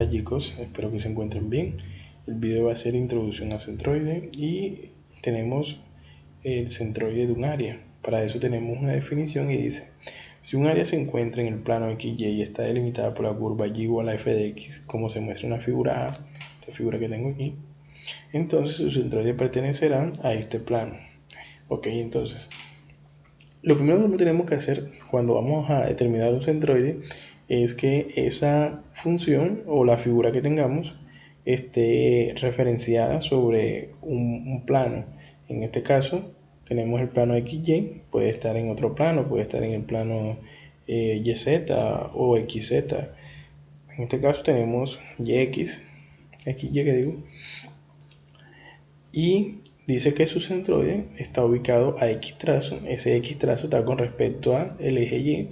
Hola chicos, espero que se encuentren bien. El video va a ser introducción a centroide y tenemos el centroide de un área. Para eso tenemos una definición y dice: si un área se encuentra en el plano XY y está delimitada por la curva y igual a f de x, como se muestra en la figura A, esta figura que tengo aquí, entonces su centroide pertenecerá a este plano. Ok, entonces lo primero que tenemos que hacer cuando vamos a determinar un centroide es que esa función o la figura que tengamos esté referenciada sobre un plano. En este caso tenemos el plano XY, puede estar en otro plano, puede estar en el plano YZ o XZ. En este caso tenemos YX, XY que digo, y dice que su centroide está ubicado a X trazo. Ese X trazo está con respecto al eje Y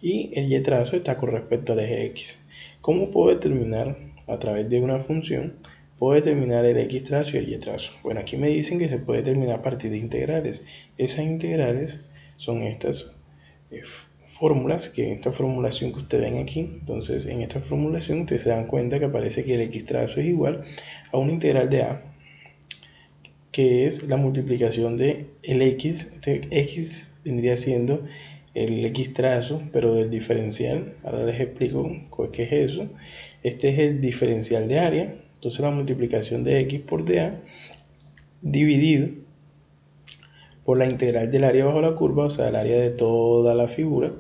y el Y trazo está con respecto al eje X. ¿Cómo puedo determinar a través de una función? Puedo determinar el X trazo y el Y trazo. Bueno, aquí me dicen que se puede determinar a partir de integrales. Esas integrales son estas fórmulas, que esta formulación que ustedes ven aquí. Entonces, en esta formulación ustedes se dan cuenta que aparece que el X trazo es igual a una integral de A, que es la multiplicación de el X. Este X vendría siendo el X trazo, pero del diferencial. Ahora les explico qué es eso. Este es el diferencial de área. Entonces la multiplicación de X por dA dividido por la integral del área bajo la curva, o sea, el área de toda la figura.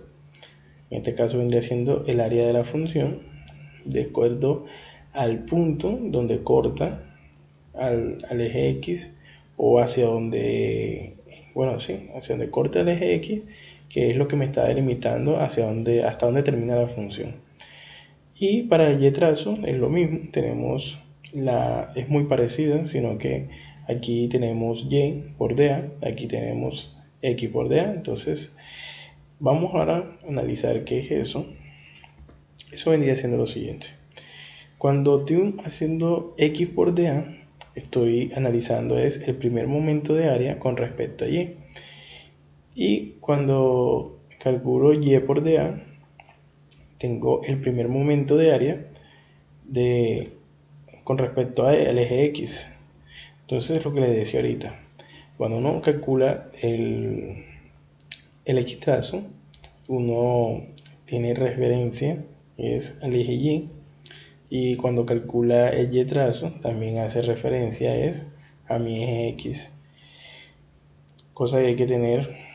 En este caso vendría siendo el área de la función de acuerdo al punto donde corta al eje X, o hacia donde, hacia donde corta el eje X, que es lo que me está delimitando hasta donde termina la función. Y para el Y trazo es lo mismo, es muy parecida, sino que aquí tenemos Y por dA, aquí tenemos X por dA. Entonces vamos ahora a analizar qué es eso. Eso vendría siendo lo siguiente: cuando estoy haciendo X por dA, estoy analizando es el primer momento de área con respecto a Y. Y cuando calculo Y por dA, tengo el primer momento de área con respecto al eje X. Entonces, es lo que les decía ahorita. Cuando uno calcula el X trazo, uno tiene referencia, es al eje Y. Y cuando calcula el Y trazo, también hace referencia es a mi eje X. Cosa que hay que tener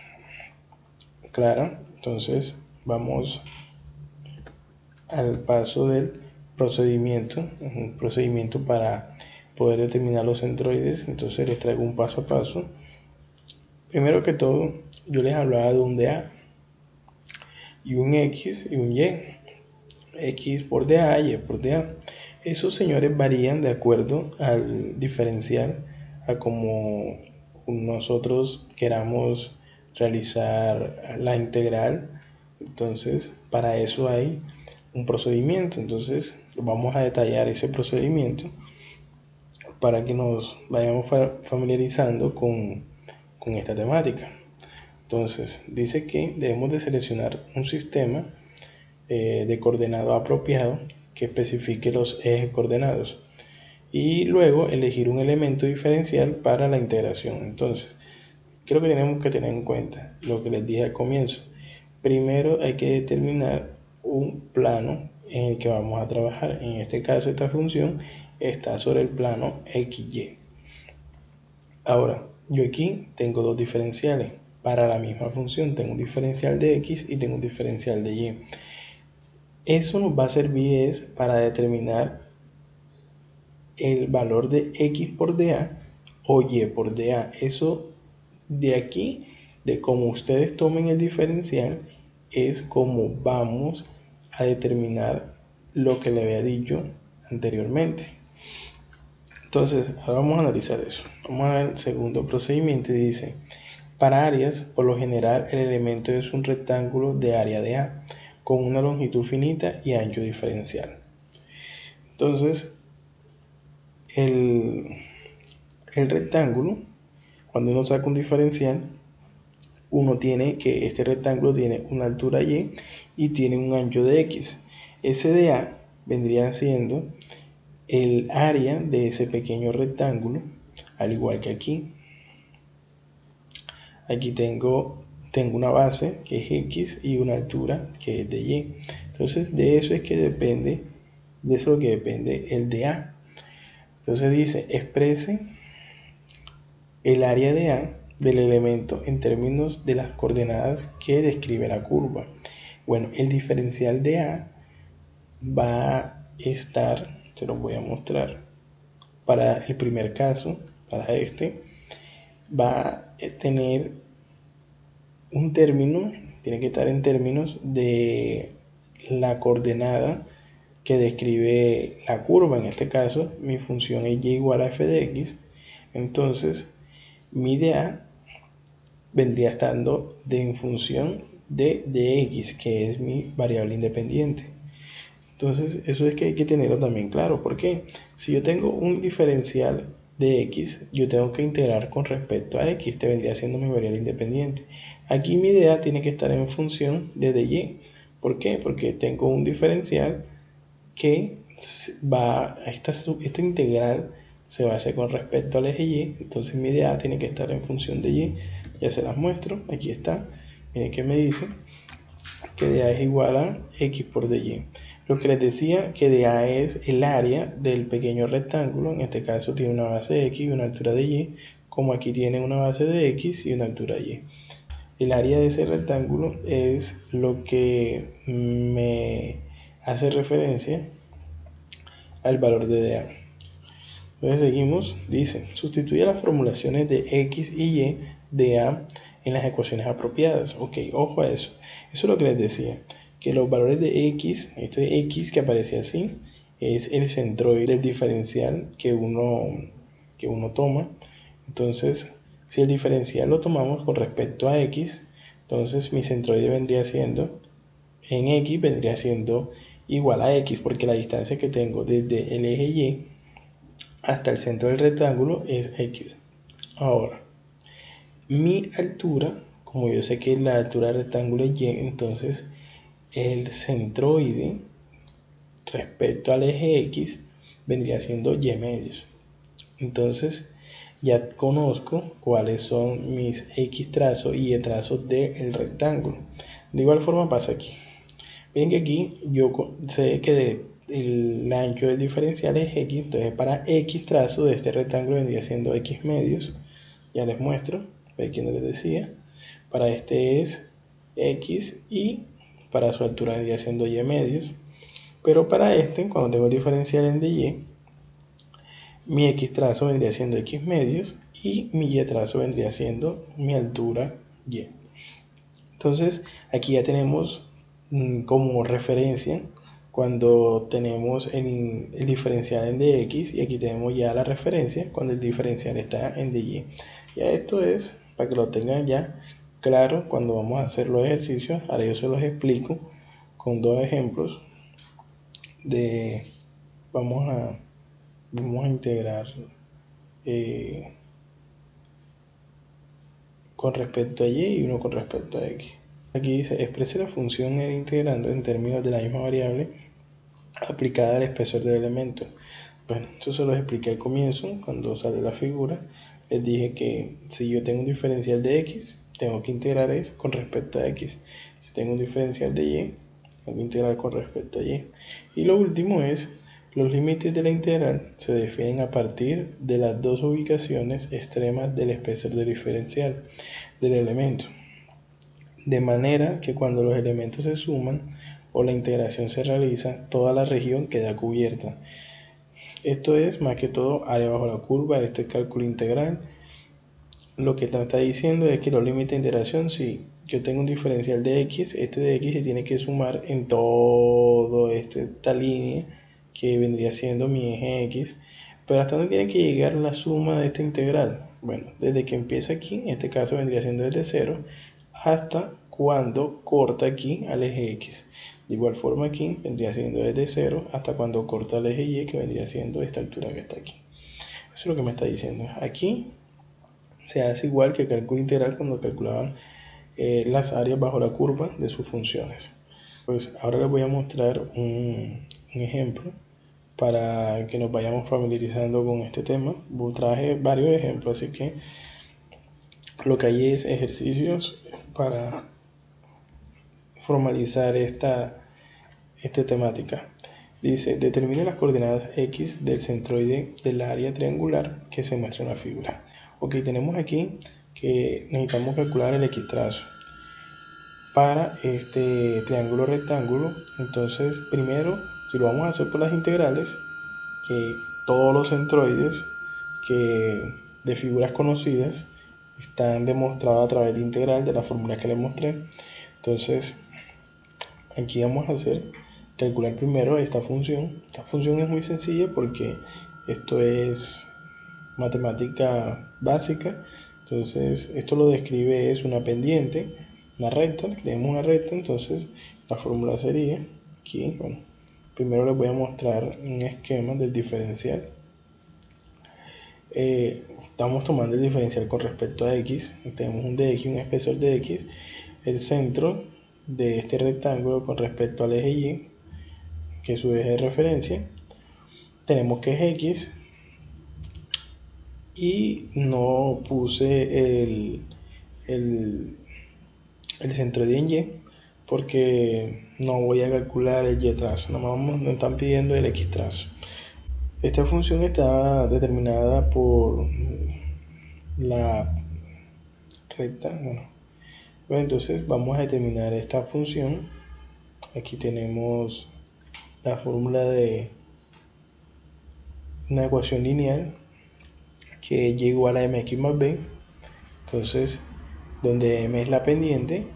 clara. Entonces vamos al paso del procedimiento. Es un procedimiento para poder determinar los centroides. Entonces les traigo un paso a paso. Primero que todo, yo les hablaba de un dA y un X y un Y. X por dA y Y por dA. Esos señores varían de acuerdo al diferencial, a como nosotros queramos realizar la integral. Entonces, para eso hay un procedimiento. Entonces, vamos a detallar ese procedimiento para que nos vayamos familiarizando con esta temática. Entonces, dice que debemos de seleccionar un sistema de coordenado apropiado que especifique los ejes coordenados y luego elegir un elemento diferencial para la integración. Entonces, creo que tenemos que tener en cuenta lo que les dije al comienzo. Primero hay que determinar un plano en el que vamos a trabajar. En este caso, esta función está sobre el plano XY. Ahora, yo aquí tengo dos diferenciales para la misma función. Tengo un diferencial de X y tengo un diferencial de Y. Eso nos va a servir es para determinar el valor de X por dA o Y por dA. Eso de aquí, de cómo ustedes tomen el diferencial, es como vamos a determinar lo que le había dicho anteriormente. Entonces, ahora vamos a analizar eso. Vamos al segundo procedimiento y dice: para áreas, por lo general, el elemento es un rectángulo de área de A con una longitud finita y ancho diferencial. Entonces, el rectángulo, cuando uno saca un diferencial, uno tiene este rectángulo tiene una altura Y y tiene un ancho de X. Ese de A vendría siendo el área de ese pequeño rectángulo, al igual que aquí. Aquí tengo una base que es X y una altura que es de Y. Entonces de eso es que depende, de eso que depende el de A. Entonces dice, exprese el área de A del elemento en términos de las coordenadas que describe la curva. Bueno, el diferencial de A va a estar, se los voy a mostrar, para el primer caso, para este, va a tener un término, tiene que estar en términos de la coordenada que describe la curva. En este caso, mi función es y igual a f de x. Entonces, mi de a vendría estando en función de x, que es mi variable independiente. Entonces, eso es que hay que tenerlo también claro. Porque si yo tengo un diferencial de x, yo tengo que integrar con respecto a x. Este vendría siendo mi variable independiente. Aquí mi idea tiene que estar en función de dy. ¿Por qué? Porque tengo un diferencial que va a esta integral se va a hacer con respecto al eje y. Entonces mi idea tiene que estar en función de y. Ya se las muestro. Aquí está. Miren que me dice que dA es igual a x por dy. Lo que les decía, que dA es el área del pequeño rectángulo. En este caso tiene una base de x y una altura de y, como aquí tiene una base de x y una altura de y. El área de ese rectángulo es lo que me hace referencia al valor de dA. Entonces seguimos, dice, sustituye las formulaciones de x y y de a en las ecuaciones apropiadas. Ok, ojo a eso. Eso es lo que les decía, que los valores de x, esto de x que aparece así, es el centroide del diferencial que uno toma. Entonces, si el diferencial lo tomamos con respecto a x, entonces mi centroide vendría siendo, en x vendría siendo igual a x, porque la distancia que tengo desde el eje y hasta el centro del rectángulo es x. Ahora, mi altura, como yo sé que la altura del rectángulo es y, entonces el centroide respecto al eje x vendría siendo y medios. Entonces ya conozco cuáles son mis x trazos y y trazos del rectángulo. De igual forma pasa aquí. Miren que aquí yo sé que el ancho del diferencial es x, entonces para x trazo de este rectángulo vendría siendo x medios. Ya les muestro, aquí no les decía. Para este es x y para su altura vendría siendo y medios. Pero para este, cuando tengo el diferencial en dy, mi x trazo vendría siendo x medios y mi y trazo vendría siendo mi altura y. Entonces aquí ya tenemos como referencia cuando tenemos el diferencial en dx, y aquí tenemos ya la referencia cuando el diferencial está en dy. Ya esto es para que lo tengan ya claro cuando vamos a hacer los ejercicios. Ahora yo se los explico con dos ejemplos de vamos a integrar con respecto a y y uno con respecto a x. Aquí dice, exprese la función n integrando en términos de la misma variable aplicada al espesor del elemento. Bueno, eso se los expliqué al comienzo, cuando sale la figura. Les dije que si yo tengo un diferencial de x, tengo que integrar es con respecto a x. Si tengo un diferencial de y, tengo que integrar con respecto a y. Y lo último es, los límites de la integral se definen a partir de las dos ubicaciones extremas del espesor del diferencial del elemento. De manera que cuando los elementos se suman o la integración se realiza, toda la región queda cubierta. Esto es más que todo área bajo la curva, este cálculo integral. Lo que está diciendo es que los límites de integración, si yo tengo un diferencial de x, este de x se tiene que sumar en todo esta línea que vendría siendo mi eje x. Pero ¿hasta dónde tiene que llegar la suma de esta integral? Bueno, desde que empieza aquí, en este caso vendría siendo desde 0, hasta cuando corta aquí al eje x. De igual forma aquí vendría siendo desde 0 hasta cuando corta el eje y, que vendría siendo esta altura que está aquí. Eso es lo que me está diciendo. Aquí se hace igual que el cálculo integral cuando calculaban las áreas bajo la curva de sus funciones. Pues ahora les voy a mostrar un un ejemplo para que nos vayamos familiarizando con este tema. Traje varios ejemplos, así que lo que hay es ejercicios para formalizar esta temática. Dice, determine las coordenadas X del centroide del área triangular que se muestra en la figura. Ok, tenemos aquí que necesitamos calcular el equitrazo para este triángulo rectángulo. Entonces, primero, si lo vamos a hacer por las integrales, que todos los centroides de figuras conocidas están demostrados a través de integral de la fórmula que les mostré. Entonces, aquí vamos a calcular primero esta función. Esta función es muy sencilla porque esto es matemática básica. Entonces, esto lo describe es una pendiente, una recta. Tenemos una recta, entonces la fórmula sería aquí, bueno, primero les voy a mostrar un esquema del diferencial. Estamos tomando el diferencial con respecto a x. Tenemos un dx, un espesor de x, el centro de este rectángulo con respecto al eje y, que es su eje de referencia. Tenemos que es x y no puse el centroide en y porque no voy a calcular el y trazo, nos están pidiendo el x trazo. Esta función está determinada por la recta. Bueno, entonces vamos a determinar esta función. Aquí tenemos la fórmula de una ecuación lineal que es y igual a mx más b. Entonces, donde m es la pendiente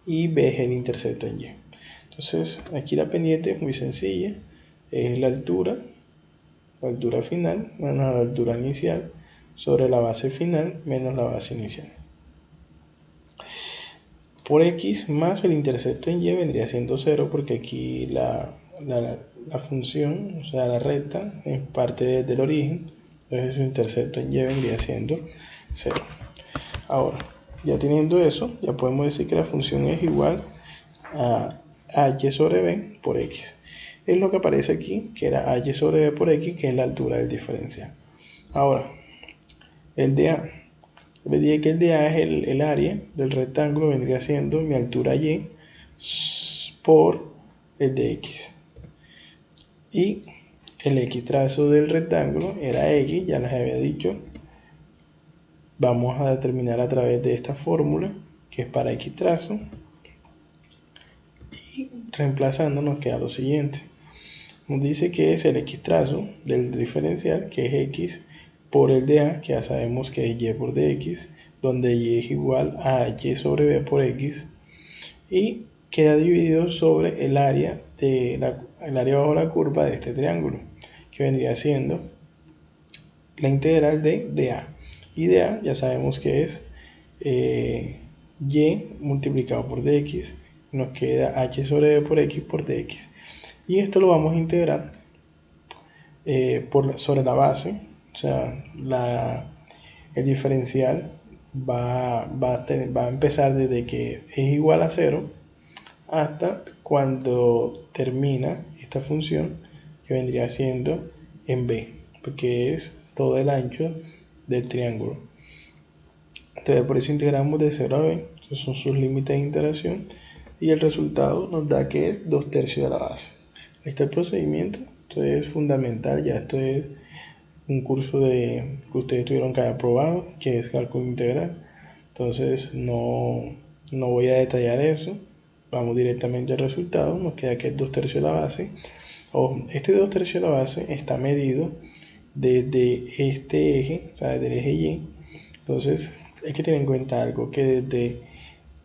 y b es el intercepto en y. Entonces, aquí la pendiente es muy sencilla, es la altura final menos la altura inicial sobre la base final menos la base inicial. Por x más el intercepto en y vendría siendo 0 porque aquí la función, o sea la recta, es parte del origen, entonces su intercepto en y vendría siendo 0. Ahora, ya teniendo eso, ya podemos decir que la función es igual a y sobre b por x. Es lo que aparece aquí, que era a y sobre b por x, que es la altura del diferencial. Ahora, el dA. Le dije que el dA es el área del rectángulo, vendría siendo mi altura y por el de x. Y el x trazo del rectángulo era x, ya les había dicho. Vamos a determinar a través de esta fórmula, que es para x trazo. Y reemplazando nos queda lo siguiente. Nos dice que es el x trazo del diferencial, que es x por el dA, que ya sabemos que es y por dx, donde y es igual a y sobre b por x, y queda dividido sobre el área bajo la curva de este triángulo, que vendría siendo la integral de dA. Y dA ya sabemos que es y multiplicado por dx, nos queda h sobre b por x por dx. Y esto lo vamos a integrar sobre la base, o sea, el diferencial va a empezar desde que es igual a 0 hasta cuando termina esta función, que vendría siendo en b, porque es todo el ancho del triángulo. Entonces por eso integramos de 0 a b, esos son sus límites de integración, y el resultado nos da que es 2/3 de la base. Ahí está el procedimiento. Esto es fundamental, ya esto es un curso que ustedes tuvieron que haber probado, que es cálculo integral. Entonces no voy a detallar eso, vamos directamente al resultado. Nos queda que es 2/3 de la base. Este 2/3 de la base está medido desde este eje, o sea, desde el eje y. Entonces hay que tener en cuenta algo, que desde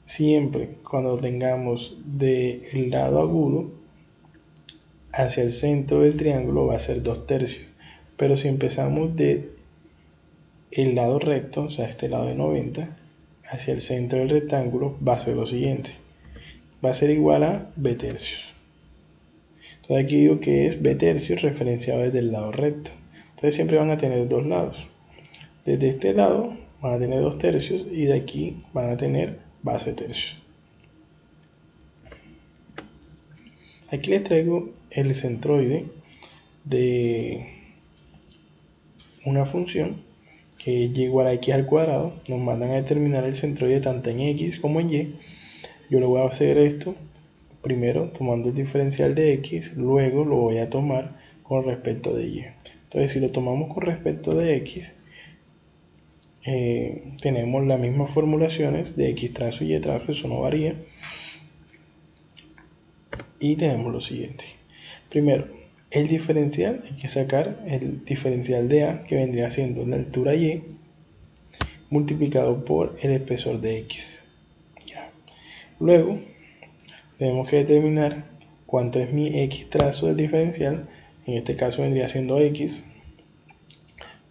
siempre cuando tengamos del lado agudo hacia el centro del triángulo va a ser 2/3, pero si empezamos de el lado recto, o sea este lado de 90, hacia el centro del rectángulo, va a ser lo siguiente, va a ser igual a b tercios. Entonces aquí digo que es b tercios referenciado desde el lado recto. Entonces siempre van a tener dos lados. Desde este lado van a tener 2/3 y de aquí van a tener base tercios. Aquí les traigo el centroide de una función que es y igual a x al cuadrado. Nos mandan a determinar el centroide tanto en x como en y. Yo le voy a hacer esto primero tomando el diferencial de x, luego lo voy a tomar con respecto de y. Entonces, si lo tomamos con respecto de x, tenemos las mismas formulaciones de x trazo y y trazo, eso no varía. Y tenemos lo siguiente. Primero, el diferencial, hay que sacar el diferencial de a, que vendría siendo la altura y, multiplicado por el espesor de x. Ya. Luego, tenemos que determinar cuánto es mi x trazo del diferencial. En este caso vendría siendo x,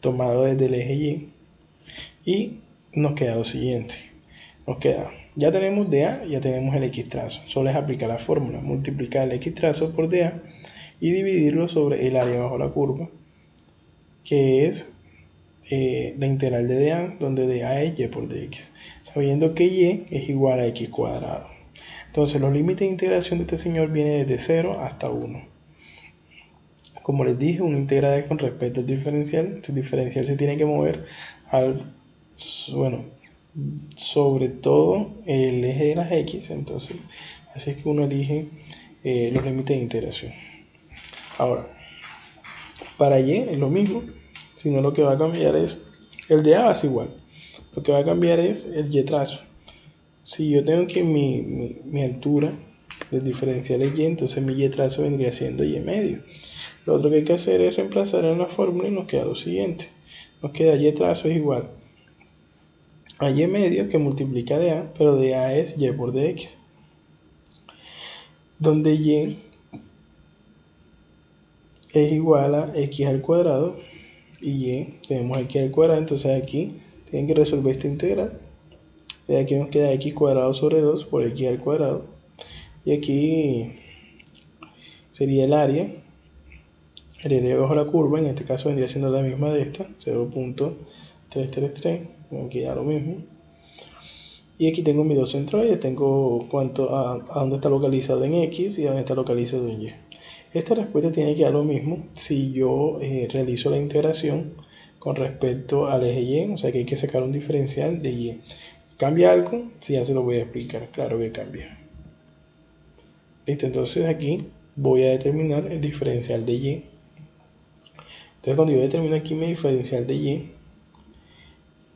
tomado desde el eje y. Y nos queda lo siguiente. Nos queda, ya tenemos dA, ya tenemos el x trazo. Solo es aplicar la fórmula, multiplicar el x trazo por dA y dividirlo sobre el área bajo la curva, que es la integral de dA, donde dA es y por dx, sabiendo que y es igual a x cuadrado. Entonces los límites de integración de este señor vienen desde 0 hasta 1. Como les dije, una integral es con respecto al diferencial. El diferencial se tiene que mover sobre todo el eje de las x. Entonces, así es que uno elige los límites de integración. Ahora, para y es lo mismo, sino lo que va a cambiar es el de a va a ser igual. Lo que va a cambiar es el y trazo. Si yo tengo que mi altura del diferencial es y, entonces mi y trazo vendría siendo y medio. Lo otro que hay que hacer es reemplazar en la fórmula y nos queda lo siguiente. Nos queda y trazo es igual a y medio que multiplica dA, pero dA es y por dx, donde y es igual a x al cuadrado y y tenemos x al cuadrado. Entonces aquí tienen que resolver esta integral. Y aquí nos queda x cuadrado sobre 2 por x al cuadrado, y aquí sería el área bajo la curva. En este caso vendría siendo la misma de esta, 0.333, aquí da lo mismo. Y aquí tengo mis dos centroides, tengo a dónde está localizado en x y a dónde está localizado en y. Esta respuesta tiene que dar lo mismo si yo realizo la integración con respecto al eje y, o sea que hay que sacar un diferencial de y. ¿Cambia algo? Sí, ya se lo voy a explicar, claro que cambia. Listo, entonces aquí voy a determinar el diferencial de y. Entonces cuando yo determino aquí mi diferencial de y,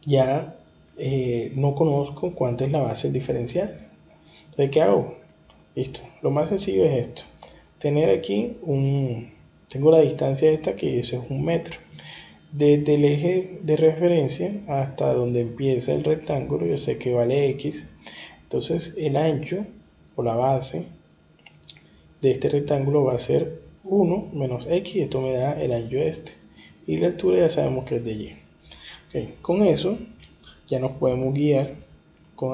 ya no conozco cuánto es la base del diferencial. Entonces, ¿qué hago? Listo, lo más sencillo es esto. Tener aquí tengo la distancia esta, que eso es 1 metro. Desde el eje de referencia hasta donde empieza el rectángulo, yo sé que vale x. Entonces el ancho o la base de este rectángulo va a ser 1 menos x. Esto me da el ancho este. Y la altura ya sabemos que es de y. Okay. Con eso ya nos podemos guiar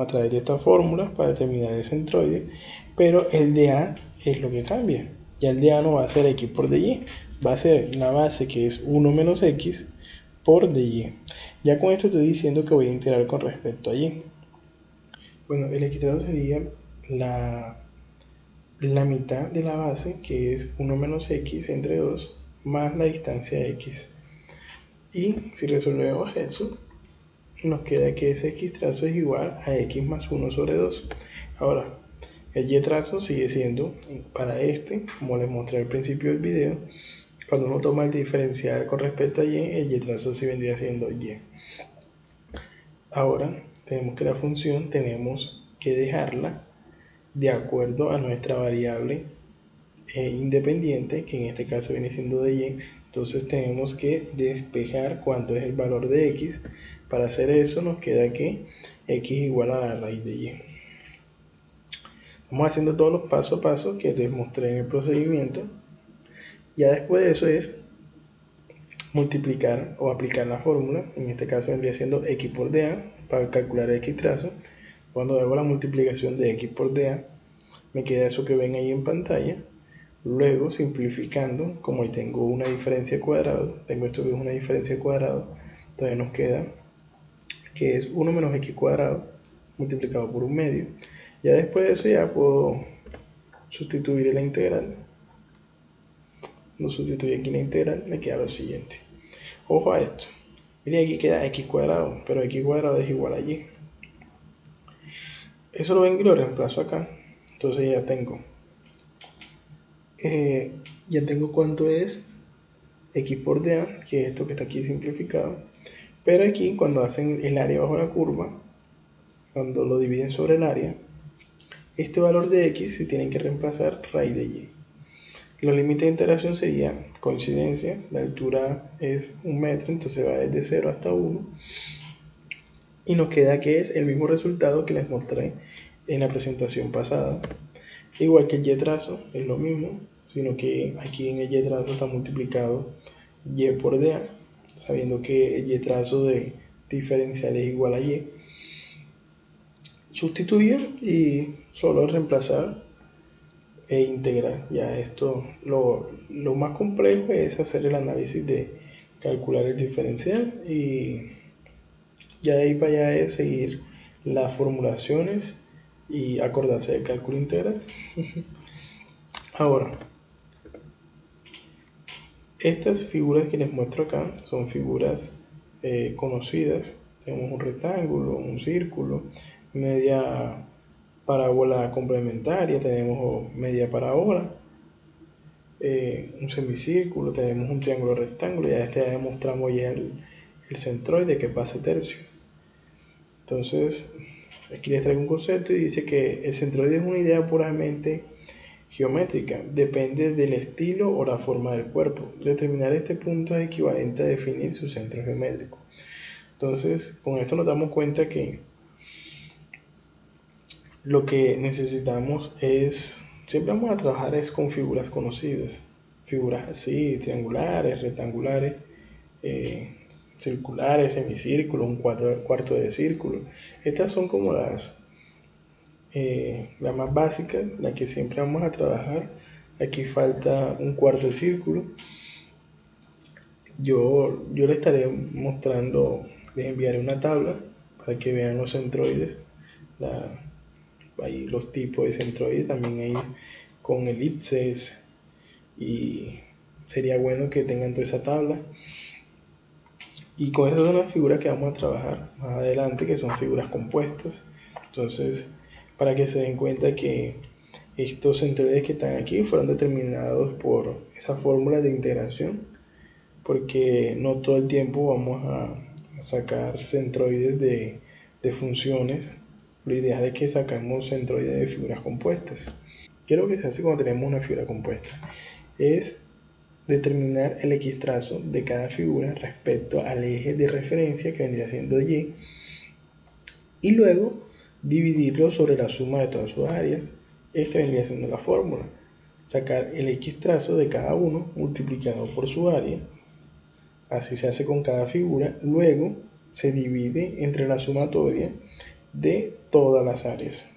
a través de esta fórmula para determinar el centroide. Pero el de a es lo que cambia. Ya el de a no va a ser x por dy. Va a ser la base, que es 1 menos x por dy. Ya con esto estoy diciendo que voy a integrar con respecto a y. Bueno, el equitado sería la mitad de la base, que es 1 menos x entre 2, más la distancia x. Y si resolvemos eso, nos queda que ese x trazo es igual a x más 1 sobre 2. Ahora, el y trazo sigue siendo, para como les mostré al principio del video, cuando uno toma el diferencial con respecto a y, el y trazo sí vendría siendo y. Ahora, tenemos que la función tenemos que dejarla de acuerdo a nuestra variable independiente, que en este caso viene siendo de y. Entonces tenemos que despejar cuánto es el valor de x. Para hacer eso nos queda que x igual a la raíz de y. Vamos haciendo todos los paso a paso que les mostré en el procedimiento. Ya después de eso es multiplicar o aplicar la fórmula. En este caso vendría siendo x por dA para calcular el x trazo. Cuando hago la multiplicación de x por dA, me queda eso que ven ahí en pantalla. Luego, simplificando, como ahí tengo una diferencia de cuadrado, tengo esto que es una diferencia de cuadrado, entonces nos queda que es 1 menos x cuadrado multiplicado por 1 medio. Ya después de eso ya puedo sustituir en la integral Cuando sustituye aquí la integral, me queda lo siguiente. Ojo a esto. Miren, aquí queda x cuadrado, pero x cuadrado es igual a y. Eso lo vengo y lo reemplazo acá. Entonces ya tengo cuánto es x por dA, que es esto que está aquí simplificado. Pero aquí, cuando hacen el área bajo la curva, cuando lo dividen sobre el área, este valor de x se tiene que reemplazar raíz de y. Los límites de integración sería coincidencia, la altura es 1 metro, entonces va desde 0 hasta 1. Y nos queda que es el mismo resultado que les mostré en la presentación pasada. Igual que el y trazo, es lo mismo, sino que aquí en el y trazo está multiplicado y por dA, sabiendo que el y trazo de diferencial es igual a y. Sustituye y solo reemplazar e integrar. Ya esto, lo más complejo es hacer el análisis de calcular el diferencial, y ya de ahí para allá es seguir las formulaciones y acordarse del cálculo integral. Ahora, estas figuras que les muestro acá son figuras conocidas. Tenemos un rectángulo, un círculo, media parábola complementaria, tenemos media parábola, un semicírculo, tenemos un triángulo rectángulo, ya demostramos ya el centroide que pasa tercio. Entonces, aquí les traigo un concepto y dice que el centroide es una idea puramente geométrica, depende del estilo o la forma del cuerpo. Determinar este punto es equivalente a definir su centro geométrico. Entonces, con esto nos damos cuenta que lo que necesitamos es, siempre vamos a trabajar es con figuras conocidas, figuras así, triangulares, rectangulares, circulares, semicírculos, un cuarto de círculo. Estas son como las más básicas, las que siempre vamos a trabajar. Aquí falta un cuarto de círculo. Yo les estaré mostrando, les enviaré una tabla para que vean los centroides, ahí los tipos de centroides, también ahí con elipses, y sería bueno que tengan toda esa tabla. Y con esas son las figuras que vamos a trabajar más adelante, que son figuras compuestas. Entonces, para que se den cuenta que estos centroides que están aquí fueron determinados por esa fórmula de integración, porque no todo el tiempo vamos a sacar centroides de funciones. Lo ideal es que sacamos centroides de figuras compuestas. ¿Qué es lo que se hace cuando tenemos una figura compuesta? Es determinar el x trazo de cada figura respecto al eje de referencia, que vendría siendo y luego dividirlo sobre la suma de todas sus áreas. Esta vendría siendo la fórmula: sacar el x trazo de cada uno multiplicado por su área. Así se hace con cada figura. Luego se divide entre la sumatoria de todas las áreas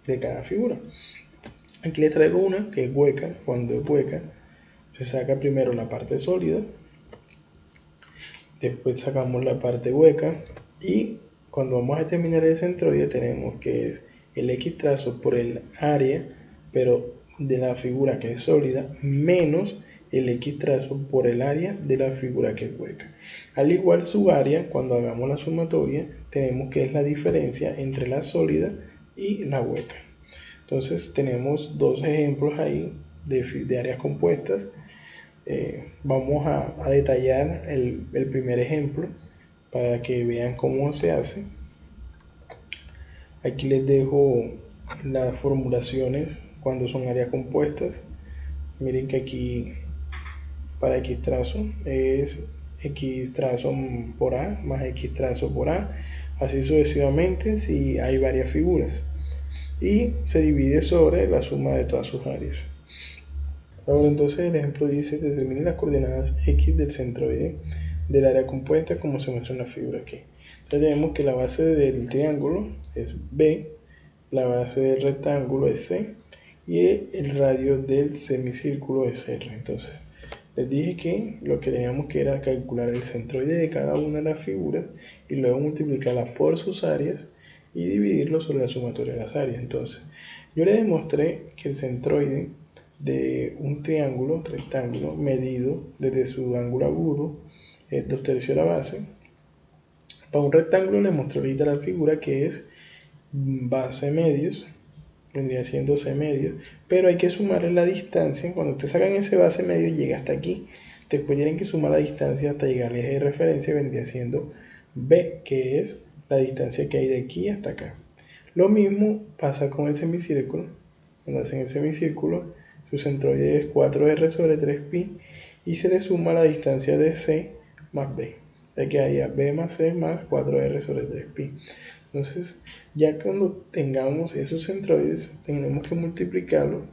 de cada figura. Aquí les traigo una que es hueca. Cuando es hueca, se saca primero la parte sólida, después sacamos la parte hueca, y cuando vamos a determinar el centroide tenemos que es el x trazo por el área, pero de la figura que es sólida, menos el x trazo por el área de la figura que es hueca. Al igual su área, cuando hagamos la sumatoria, tenemos que es la diferencia entre la sólida y la hueca. Entonces tenemos dos ejemplos ahí de áreas compuestas. Vamos a detallar el primer ejemplo para que vean cómo se hace. Aquí les dejo las formulaciones cuando son áreas compuestas. Miren que aquí para x trazo es x trazo por a más x trazo por a, así sucesivamente si hay varias figuras, y se divide sobre la suma de todas sus áreas. Ahora entonces el ejemplo dice: determine las coordenadas x del centroide del área compuesta como se muestra en la figura aquí. Entonces tenemos que la base del triángulo es b, la base del rectángulo es c, y el radio del semicírculo es r. Entonces les dije que lo que teníamos que era calcular el centroide de cada una de las figuras y luego multiplicarlas por sus áreas y dividirlo sobre la sumatoria de las áreas. Entonces yo les demostré que el centroide de un triángulo rectángulo medido desde su ángulo agudo, 2/3 de la base. Para un rectángulo le mostré ahorita la figura que es base medios, vendría siendo C medios, pero hay que sumarle la distancia. Cuando ustedes sacan ese base medio llega hasta aquí, después tienen que sumar la distancia hasta llegar al eje de referencia, vendría siendo B, que es la distancia que hay de aquí hasta acá. Lo mismo pasa con el semicírculo. Cuando hacen el semicírculo, su centroide es 4R sobre 3pi y se le suma la distancia de C más B. O sea que haya B más C más 4R sobre 3pi. Entonces, ya cuando tengamos esos centroides, tenemos que multiplicarlos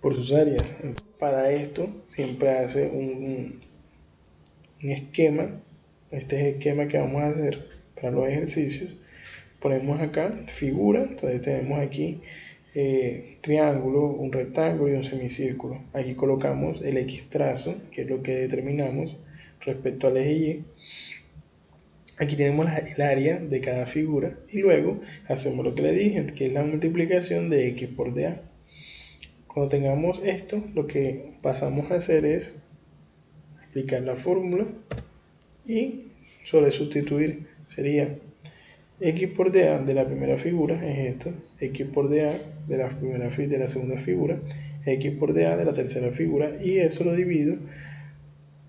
por sus áreas. Para esto, siempre hace un esquema. Este es el esquema que vamos a hacer para los ejercicios. Ponemos acá figura, entonces tenemos aquí triángulo, un rectángulo y un semicírculo. Aquí colocamos el X trazo, que es lo que determinamos respecto al eje Y. Aquí tenemos el área de cada figura y luego hacemos lo que le dije, que es la multiplicación de X por dA. Cuando tengamos esto, lo que pasamos a hacer es aplicar la fórmula y solo sustituir. Sería X por dA de la primera figura es esto, X por dA de la segunda figura, X por dA de la tercera figura, y eso lo divido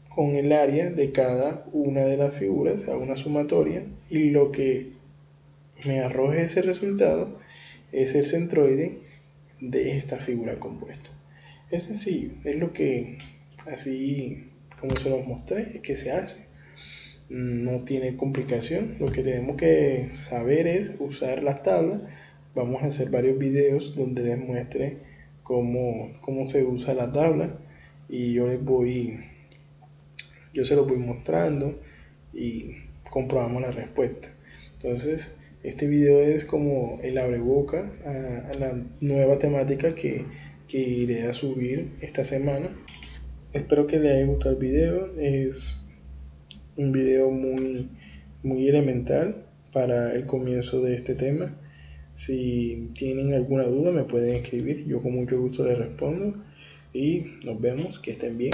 con el área de cada una de las figuras a una sumatoria, y lo que me arroje ese resultado es el centroide de esta figura compuesta. Es sencillo, es lo que así como se los mostré que se hace. No tiene complicación, lo que tenemos que saber es usar las tablas. Vamos a hacer varios videos donde les muestre cómo se usa la tabla y yo se los voy mostrando y comprobamos la respuesta. Entonces este video es como el abreboca a la nueva temática que iré a subir esta semana. Espero que les haya gustado el video. Es un video muy elemental para el comienzo de este tema. Si tienen alguna duda me pueden escribir, yo con mucho gusto les respondo y nos vemos, que estén bien.